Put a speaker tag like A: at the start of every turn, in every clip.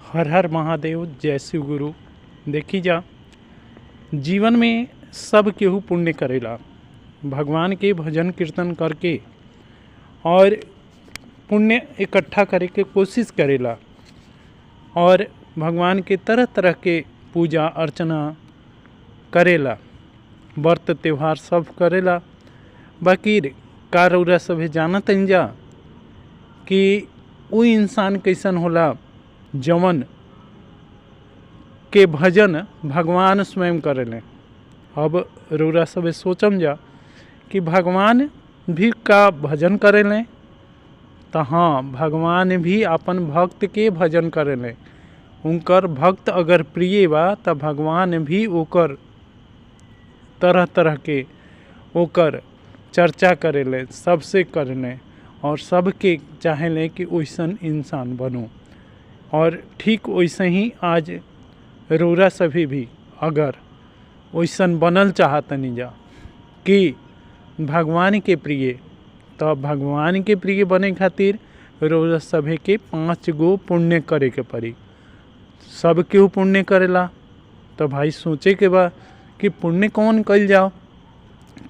A: हर हर महादेव, जय शिव गुरु। देखी जा, जीवन में सब केहू पुण्य करेला, भगवान के भजन कीर्तन करके और पुण्य इकट्ठा करे के कोशिश करेला और भगवान के तरह तरह के पूजा अर्चना करेला, व्रत त्यौहार सब करेला। बाकी का रउरा सभे जानत जा कि वो इंसान कैसन होला जवन के भजन भगवान स्वयं करेले। अब रउरा सभे सोचम जा कि भगवान भी का भजन करेले, तो हाँ, भगवान भी अपन भक्त के भजन करेले। उनकर भक्त अगर प्रिय बा तो भगवान भी ओकर तरह तरह के ओकर चर्चा करेले, सबसे करेले और सबके चाहेले कि वैसन इंसान बनो। और ठीक वैसे ही आज रउरा सभी भी अगर वैसन बनल चाहतनी जा कि भगवान के प्रिय, तो भगवान के प्रिय बने खातिर रउरा सभी के 5 गो पुण्य करे के पड़ी। सब केहू पुण्य करेला, तो भाई सोचे के बा कि पुण्य कौन कल जाओ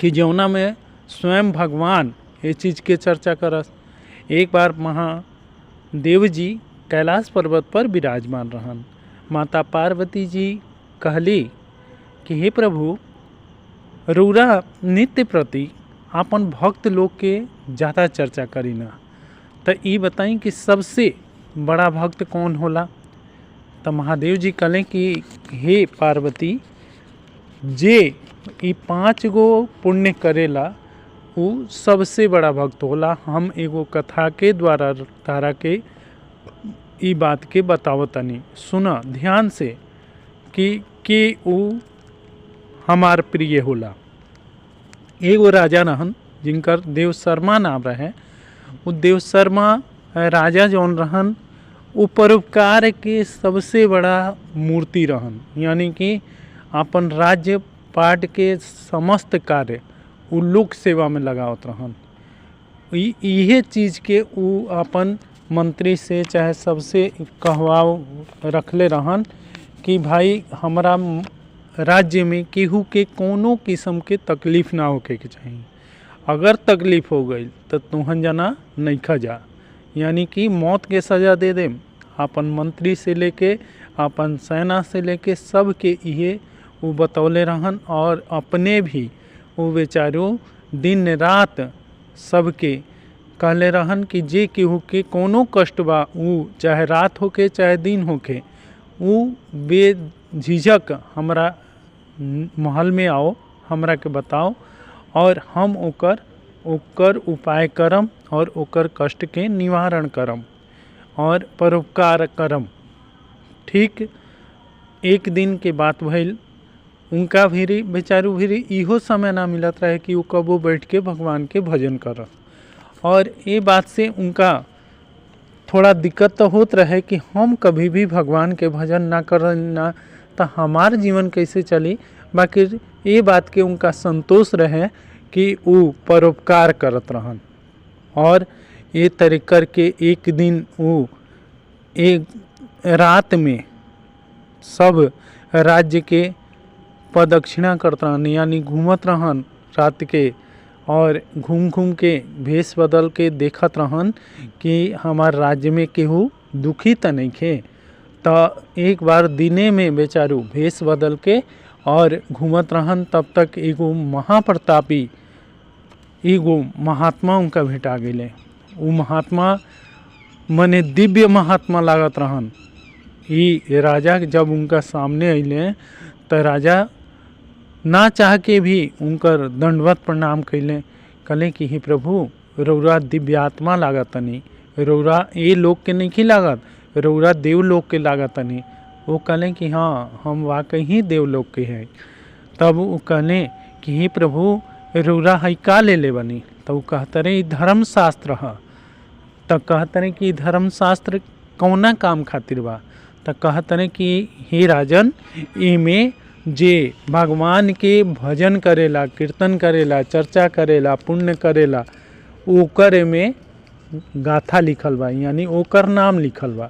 A: कि जौना में स्वयं भगवान ये चीज़ के चर्चा करस। एक बार महादेव जी कैलाश पर्वत पर विराजमान रहन। माता पार्वती जी कहली कि हे प्रभु, रउरा नित्य प्रति अपन भक्त लोग के ज़्यादा चर्चा करी ना, तो ये बताई कि सबसे बड़ा भक्त कौन होला। तो महादेव जी कहले कि हे पार्वती, जे ये 5 गो पुण्य करेला वो सबसे बड़ा भक्त होला। हम एगो कथा के द्वारा तारा के ई बात के बतावतनी, सुना ध्यान से कि वो हमार प्रिय होला। एगो राजा रहन जिनकर देव शर्मा नाम रहे। वो देव शर्मा राजा जौन रहन वो परोपकार के सबसे बड़ा मूर्ति रहन, यानी कि अपन राज्य पाट के समस्त कार्य वो लोक सेवा में लगावत रहन। इहे चीज़ के वो अपन मंत्री से चाहे सबसे कहवाव रखले रहन कि भाई हमरा राज्य में केहू के कोनो किस्म के तकलीफ ना होके के चाहिए। अगर तकलीफ हो गई तो तुहन जना नइखा जा, यानी कि मौत के सज़ा दे देम। अपन मंत्री से लेके अपन सेना से लेके सब के इहे वो बतौले रहन और अपने भी वो बेचारो दिन रात सबके कहले रहन कि जे केहू के कोनो कष्ट बा, वो चाहे रात होके चाहे दिन होके, वो बेझिझक हमरा महल में आओ, हमरा के बताओ और हम ओकर उपाय करम और ओकर कष्ट के निवारण करम और परोपकार करम। ठीक एक दिन के बात भइल, उनका भी बेचारू भी इहो समय ना मिलत रहे कि वो कबो बैठ के भगवान के भजन कर। और ये बात से उनका थोड़ा दिक्कत तो होत रहे कि हम कभी भी भगवान के भजन ना कर ना तो हमार जीवन कैसे चली। बाकी ये बात के उनका संतोष रहे कि वो परोपकार करत रहन। और ये तरीके करके एक दिन वो एक रात में सब राज्य के प्रदक्षिणा करत रहन, यानी घूमत रहन रात के, और घूम घूम के भेष बदल के देखत रहन कि हमार राज्य में केहू दुखी तो नहीं खे। तो एक बार दिने में बेचारू भेष बदल के और घूमत रहन। तब तक एगो महाप्रतापी एगो महात्मा उनका भेटा गेले। वो महात्मा मने दिव्य महात्मा लागत रहन। ये राजा जब उनका सामने अइले तो राजा ना चाह के भी उनकर दंडवत प्रणाम कैले। कहले कि हे प्रभु, रउरा दिव्यात्मा लागतनी, रउरा ये लोक के नहीं लागत, रउरा देवलोक के लागतनी। वो कहले कि हाँ, हम वाकई ही देवलोक के हैं। तब वो कहले कि हे प्रभु, रउरा है का ले बनी। तो वो कहते रहे धर्मशास्त्र है। तो कहते रहे कि धर्मशास्त्र कौना काम खातिर बा। तो कहते रहे कि हे राजन, इमे जे भगवान के भजन करेला, कीर्तन करेला, चर्चा करेला, पुण्य करेला, ओकर में गाथा लिखल बा, यानी ओकर नाम लिखल बा।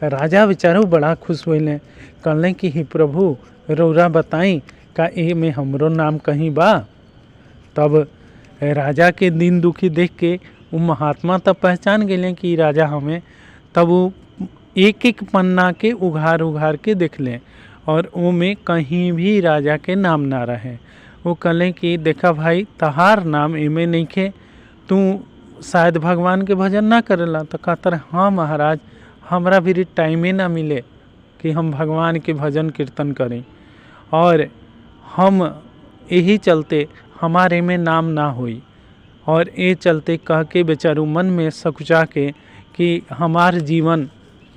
A: राजा बेचारो बड़ा खुश होइले, कहले कि हे प्रभु रौरा बताई का ए में हमरो नाम कहीं बा। तब राजा के दिन दुखी देख के वो महात्मा तब पहचान गए कि राजा हमें। तब वो एक एक पन्ना के उघार के देख लें और वो में कहीं भी राजा के नाम ना रहे। वो कहले कि देखा भाई तहार नाम एमे नहीं खे, तू शायद भगवान के भजन ना करेला। तो कहता रहे हाँ महाराज, हमरा भी टाइमे ना मिले कि हम भगवान के भजन कीर्तन करें, और हम यही चलते हमारे में नाम ना हुई। और ये चलते कह के बेचारू मन में सकुचा के कि हमार जीवन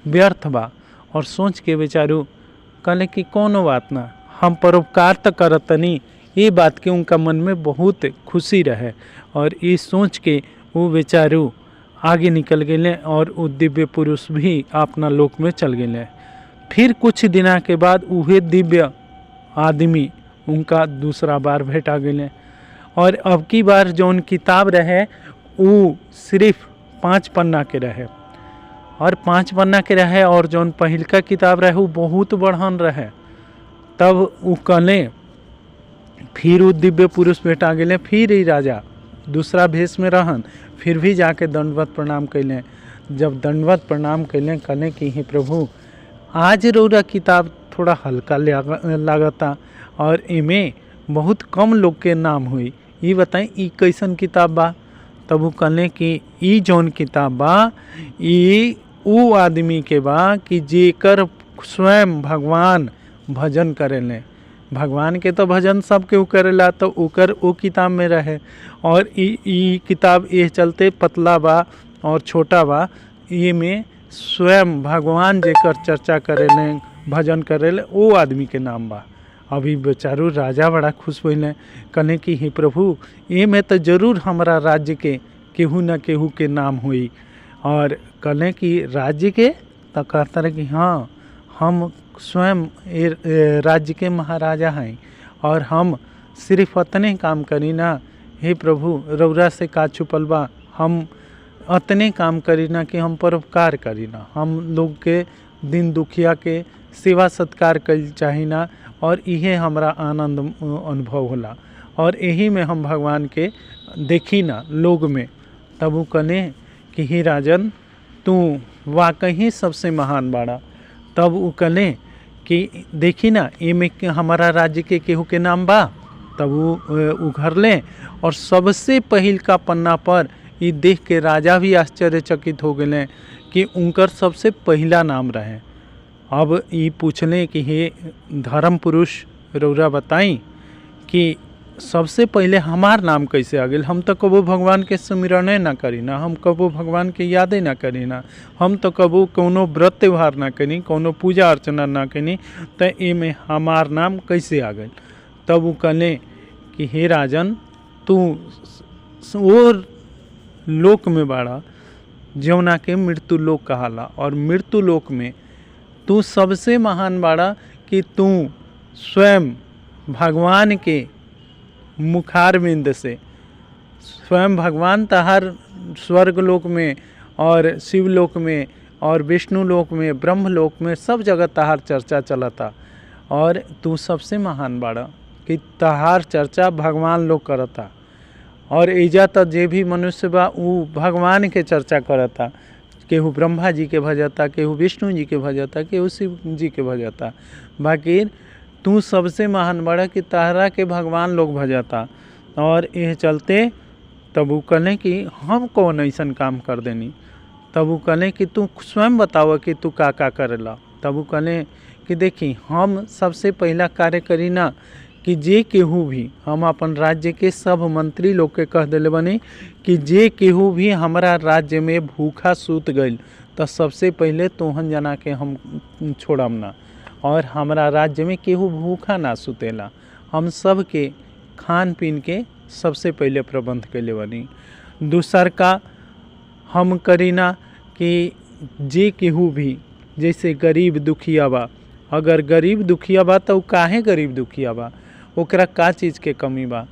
A: व्यर्थ बा, और सोच के बेचारू कहले कि कोनो बात ना, हम परोपकार तो करतनी। ये बात के उनका मन में बहुत खुशी रहे, और ये सोच के वो बेचारू आगे निकल गए और वो दिव्य पुरुष भी अपना लोक में चल गए। फिर कुछ दिना के बाद वह दिव्य आदमी उनका दूसरा बार भेटा गए, और अब की बार जौन किताब रहे वो सिर्फ 5 पन्ना के रहे, और 5 पन्ना के रहे, और जौन पहिलका किताब रहे वो बहुत बढ़न रहे। तब वो कहले फिर वो दिव्य पुरुष भेटा गए। फिर ही राजा दूसरा भेष में रहन, फिर भी जाके दंडवत प्रणाम कैले। जब दंडवत प्रणाम कैले कहले कि हे प्रभु आज रौरा किताब थोड़ा हल्का लागता, और इमें बहुत कम लोग के नाम हुई, ये बताएं ई कैसन किताब बा। तब वो कहले कि ई जौन किताब बा ई वो आदमी के बा कि जेकर स्वयं भगवान भजन करेले। भगवान के तो भजन सब केहू करेला, तो ओकर वो किताब में रहे। और ई किताब ये चलते पतला बा और छोटा बा, ये में स्वयं भगवान जेकर चर्चा करेले भजन करेले वो आदमी के नाम बा। अभी बेचारू राजा बड़ा खुश होइले, कहले कि हे प्रभु ये में तो जरूर हमारा राज्य के केहू न केहू के नाम हुई। और कहले कि राज्य के, तो कहता रहे कि हाँ हम स्वयं राज्य के महाराजा हैं, और हम सिर्फ अतने काम करी ना। हे प्रभु रौरा से का छुपल बा, हम अतने काम करी ना कि हम परोपकार करी ना, हम लोग के दिन दुखिया के सेवा सत्कार कल चाही ना, और इहे हमरा आनंद अनुभव होला, और यही में हम भगवान के देखी ना लोग में। तब वो कहने कि हे राजन तू वाकई सबसे महान बाड़ा। तब वो कहले कि देखी ना ये में हमारा राज्य के केहू के नाम बा। तब वो उघर लें, और सबसे पहिल का पन्ना पर ये देख के राजा भी आश्चर्यचकित हो गए कि उनकर सबसे पहला नाम रहे। अब ये पूछले कि हे धर्म पुरुष रौरा बताई कि सबसे पहले हमार नाम कैसे आ गए, हम तो कबो भगवान के स्मरण ना करी ना, हम कबो भगवान के यादें ना करी ना, हम तो कबो कोनो व्रत त्यौहार ना करी, कोनो पूजा अर्चना ना करी, तो ए में हमार नाम कैसे आ गए। तब वो कहले कि हे राजन तू वो लोक में बाड़ा जौना के मृत्यु लोक कहाला, और मृत्यु लोक में तू सबसे महान बाड़ा कि तू स्वयं भगवान के मुखारविंद से, स्वयं भगवान तहार स्वर्ग लोक में और शिवलोक में और विष्णु लोक में ब्रह्म लोक में सब जगह तहार चर्चा चलता, और तू सबसे महान बाड़ा कि तहार चर्चा भगवान लोग करता। और एजा तो जे भी मनुष्य बा वो भगवान के चर्चा करता, केहू ब्रह्मा जी के भजता, केहू विष्णु जी के भजता, केहू शिव जी के भजता, बाकी तू सबसे महान बड़ा कि तहरा के भगवान लोग भजता। और यह चलते तब वो कहले कि हम कौन ऐसा काम कर देनी। तब वो कहले कि तू स्वयं बताओ कि तू का करेला। तब वो कहले कि देखी हम सबसे पहला कार्य करी ना कि जे केहू भी, हम अपन राज्य के सब मंत्री लोग के कह दिले बनी कि जे केहू भी हमारा राज्य में भूखा सूत गई तो सबसे पहले तोहन जना के हम छोड़म ना, और हमारा राज्य में केहू भूखा ना सुतेला, हम सब के खान पीन के सबसे पहले प्रबंध कैले बनी। दूसर का हम करीना कि जे केहू भी जैसे गरीब दुखिया बा, अगर गरीब दुखिया बा तो काहे गरीब दुखिया बा, ओकरा का चीज़ के कमी बा,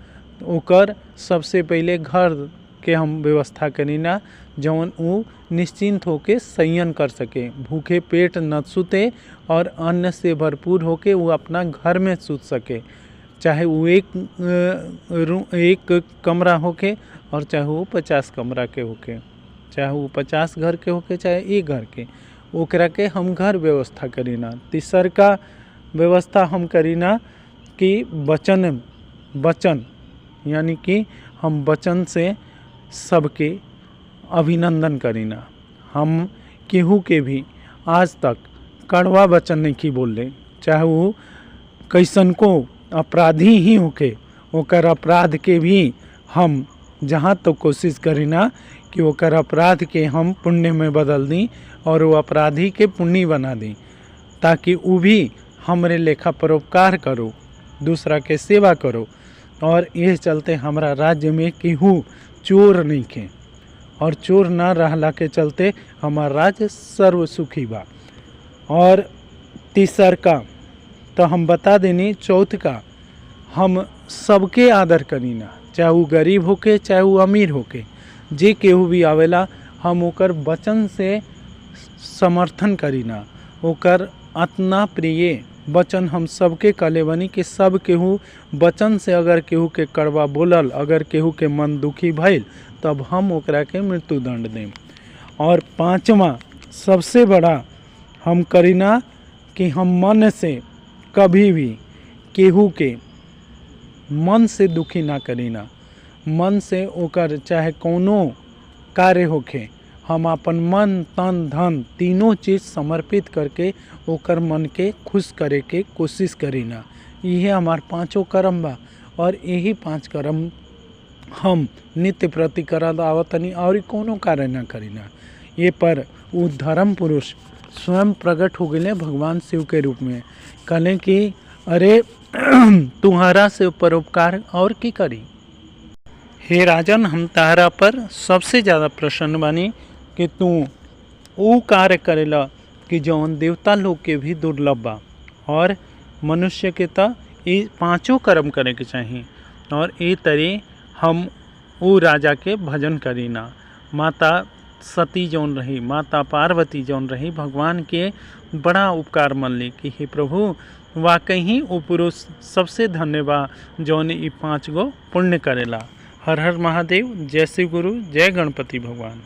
A: ओकर सबसे पहले घर के हम व्यवस्था करी ना, जौन वो निश्चिंत होके संयन कर सके, भूखे पेट न सूते और अन्न से भरपूर होके वो अपना घर में सूत सके, चाहे वो एक कमरा होके और चाहे वो 50 कमरा के होके, चाहे वो 50 घर के होके चाहे एक घर के, ओकरा के हम घर व्यवस्था करीना। तीसर का व्यवस्था हम करीना कि वचन यानी कि हम वचन से सबके अभिनंदन करीना। हम केहू के भी आज तक कड़वा वचन नहीं की बोले, चाहे वो कैसन को अपराधी ही होके, ओकर अपराध के भी हम जहाँ तो कोशिश करीना कि ओकर अपराध के हम पुण्य में बदल दी और वो अपराधी के पुण्य बना दी, ताकि वो भी हमरे लेखा परोपकार करो, दूसरा के सेवा करो। और ये चलते हमारा राज्य में केहू चोर नहीं खे, और चोर ना रहला के चलते हमारा राज्य सर्व सुखी बा। और तीसर का तो हम बता देनी, चौथ का हम सबके आदर करीना, चाहे वो गरीब होके चाहे वो अमीर होके, जे केहू भी आवेला हम ओकर वचन से समर्थन करीना। ओकर अतना प्रिय वचन हम सबके कले बनी कि सब केहू वचन से अगर केहू के कड़वा बोलल, अगर केहू के मन दुखी भइल, तब हम ओकरा के मृत्यु दंड दें। और पांचवा सबसे बड़ा हम करीना कि हम मन से कभी भी केहू के मन से दुखी ना करीना। मन से ओकर चाहे कोनो कार्य होखे, हम अपन मन तन धन तीनों चीज़ समर्पित करके ओकर मन के खुश करे के कोशिश करीना। यही हमार पांचों कर्म बा, और यही 5 कर्म हम नित्य प्रति करत आवतनी और कोनो कार्य ना करीना। ये पर वो धर्म पुरुष स्वयं प्रकट हो गए भगवान शिव के रूप में, कहले कि अरे तुम्हारा से परोपकार और की करी। हे राजन, हम तारा पर सबसे ज़्यादा प्रसन्न बानी कि तू वो कार्य करेला कि जौन देवता लोग के भी दुर्लभ बा, और मनुष्य के तो ये 5 कर्म करे के चाहिए। और ये तरी हम वो राजा के भजन करीना। माता सती जौन रही, माता पार्वती जौन रही, भगवान के बड़ा उपकार मन ली कि हे प्रभु वाकई ही वो पुरुष सबसे धन्यवाद जौन ये 5 गो पुण्य करेला। हर हर महादेव, जय शिव गुरु, जय गणपति भगवान।